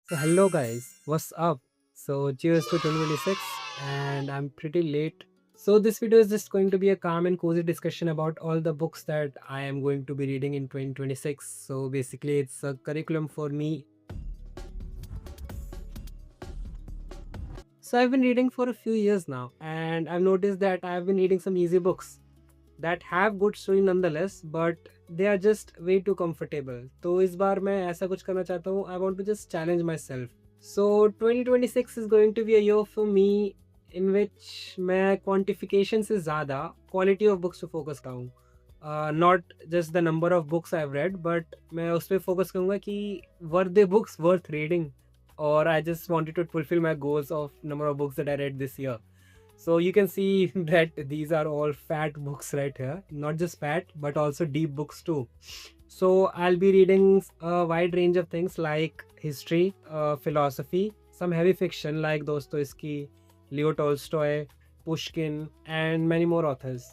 So hello guys, what's up? So cheers to 2026 and I'm pretty late. So this video is just going to be a calm and cozy discussion about all the books that I am going to be reading in 2026. So basically it's a curriculum for me. So I've been reading for a few years now and I've noticed that I've been reading some easy books that have good story nonetheless, but they are just way too comfortable. तो इस बार मैं ऐसा कुछ करना चाहता हूँ. I want to just challenge myself. So 2026 is going to be a year for me in which मैं quantification से ज़्यादा quality of books पे focus करूँ. Not just the number of books I've read, but मैं उस पे focus करूँगा कि were they books worth reading, or I just wanted to fulfill my goals of number of books that I read this year. So you can see that these are all fat books right here. Not just fat, but also deep books too. So I'll be reading a wide range of things like history, philosophy, some heavy fiction like Dostoevsky, Leo Tolstoy, Pushkin, and many more authors.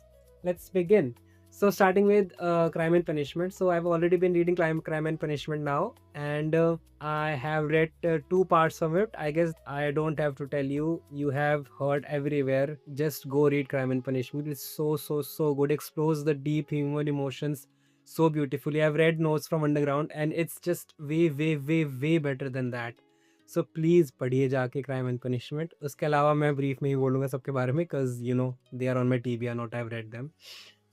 Let's begin. So starting with Crime and Punishment. So I've already been reading Crime and Punishment now, and I have read two parts of it. I guess I don't have to tell you. You have heard everywhere. Just go read Crime and Punishment. It's so good. Explores the deep human emotions so beautifully. I've read Notes from Underground, and it's just way better than that. So please पढ़िए जाके crime and punishment. उसके अलावा मैं brief में ही बोलूँगा सबके बारे में, because they are on my TBR, not I read them.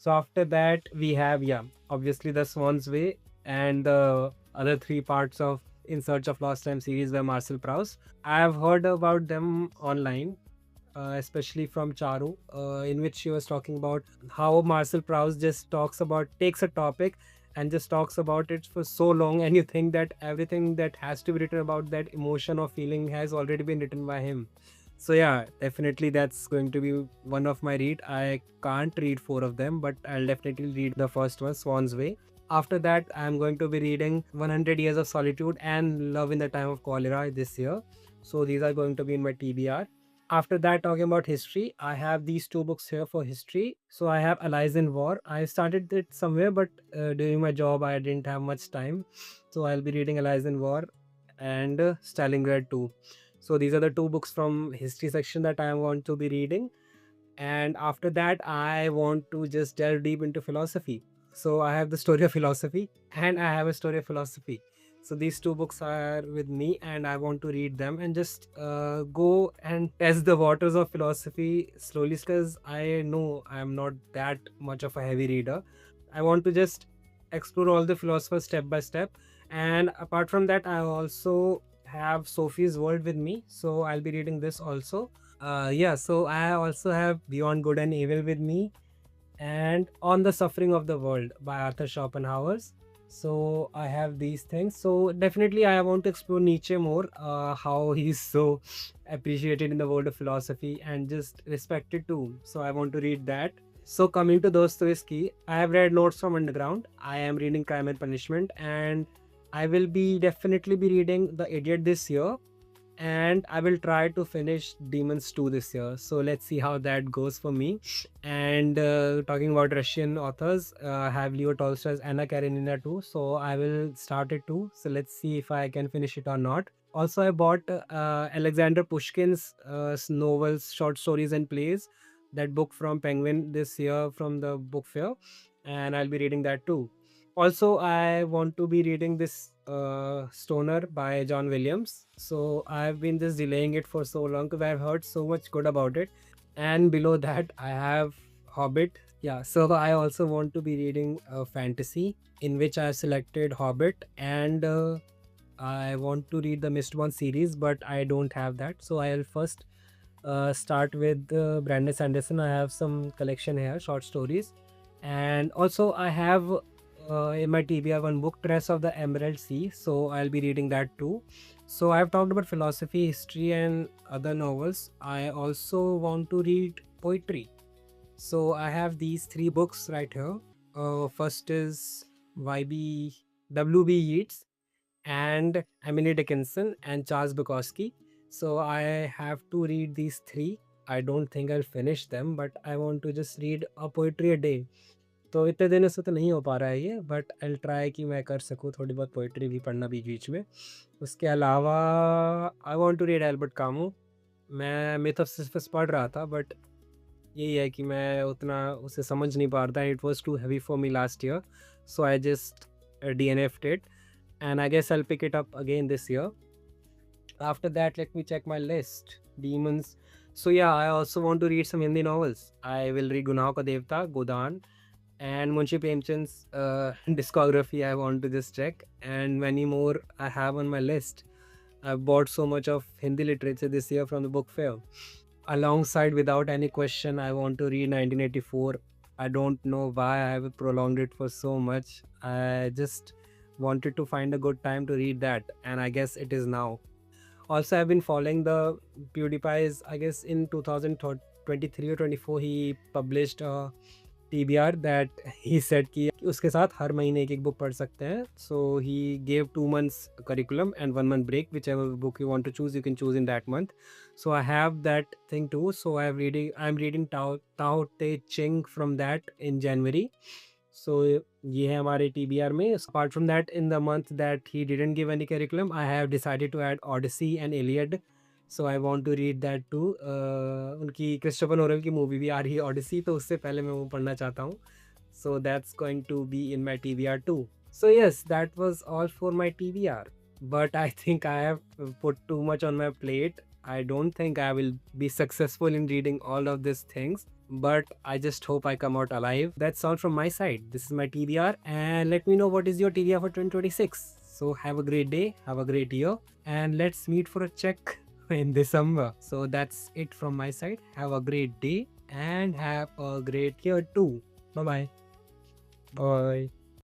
So after that we have, yeah, obviously the Swan's Way and the other three parts of In Search of Lost Time series by Marcel Proust. I have heard about them online, especially from Charu, in which she was talking about how Marcel Proust just takes a topic and just talks about it for so long, and you think that everything that has to be written about that emotion or feeling has already been written by him. So yeah, definitely that's going to be one of my read. I can't read four of them, but I'll definitely read the first one, Swan's Way. After that, I'm going to be reading 100 Years of Solitude and Love in the Time of Cholera this year. So these are going to be in my TBR. After that, talking about history, I have these two books here for history. So I have Allies in War. I started it somewhere, but during my job, I didn't have much time. So I'll be reading Allies in War and Stalingrad too. So these are the two books from history section that I want to be reading. And after that, I want to just delve deep into philosophy. So I have the story of philosophy and I have a story of philosophy. So these two books are with me and I want to read them and just go and test the waters of philosophy slowly, because I know I'm not that much of a heavy reader. I want to just explore all the philosophers step by step. And apart from that, I also have Sophie's World with me. So I'll be reading this also. Yeah, so I also have Beyond Good and Evil with me and On the Suffering of the World by Arthur Schopenhauer. So I have these things. So definitely I want to explore Nietzsche more, how he's so appreciated in the world of philosophy and just respected too. So I want to read that. So coming to Dostoevsky, I have read Notes from Underground. I am reading Crime and Punishment, and I will be definitely be reading The Idiot this year, and I will try to finish Demons 2 this year. So let's see how that goes for me. And talking about Russian authors, I have Leo Tolstoy's Anna Karenina too. So I will start it too. So let's see if I can finish it or not. Also, I bought Alexander Pushkin's novels, short stories, and plays. That book from Penguin this year from the book fair, and I'll be reading that too. Also, I want to be reading this Stoner by John Williams. So I've been just delaying it for so long because I've heard so much good about it. And below that, I have Hobbit. Yeah, so I also want to be reading fantasy, in which I have selected Hobbit, and I want to read the Mistborn series, but I don't have that. So I'll first start with Brandon Sanderson. I have some collection here, short stories, and also I have in my TBR one book, Dress of the Emerald Sea. So I'll be reading that too. So I've talked about philosophy, history, and other novels. I also want to read poetry. So I have these three books right here. First is YB WB Yeats and Emily Dickinson and Charles Bukowski. So I have to read these three. I don't think I'll finish them, but I want to just read a poetry a day. तो इतने दिनों से तो नहीं हो पा रहा है ये, बट आई विल ट्राई कि मैं कर सकूँ थोड़ी बहुत पोएट्री भी पढ़ना बीच-बीच में। उसके अलावा I want to read Albert Camus. मैं मिथ ऑफ सिसिफस पढ़ रहा था, बट यही है कि मैं उतना उसे समझ नहीं पा रहा था। It was too heavy for me last year, so I just DNF'd it, and I guess I'll pick it up again this year. After that, let me check my list. Demons. So yeah, I also want to read some Hindi novels. I will read Gunaho Ka Devta, Godan, and Munshi Premchand's discography. I want to just check, and many more I have on my list. I've bought so much of Hindi literature this year from the book fair. Alongside, without any question, I want to read 1984. I don't know why I have prolonged it for so much. I just wanted to find a good time to read that, and I guess it is now. Also, I've been following the PewDiePie's, I guess in 2023 or 24, he published a TBR that he said कि उसके साथ हर महीने एक book पढ़ सकते हैं. So he gave 2 months curriculum and 1 month break. Whichever book you want to choose, you can choose in that month. So I have that thing too. So I'm reading Tao Te Ching from that in January. So ये है हमारे TBR में. Apart from that, in the month that he didn't give any curriculum, I have decided to add Odyssey and Iliad. So I want to read that too. उनकी Christopher Nolan की movie भी आ रही है Odyssey, तो उससे पहले मैं वो पढ़ना चाहता हूँ. So that's going to be in my TBR too. So yes, that was all for my TBR. But I think I have put too much on my plate. I don't think I will be successful in reading all of these things, but I just hope I come out alive. That's all from my side. This is my TBR, and let me know what is your TBR for 2026. So have a great day, have a great year, and let's meet for a check in December. So that's it from my side. Have a great day and have a great year too. Bye bye. Bye.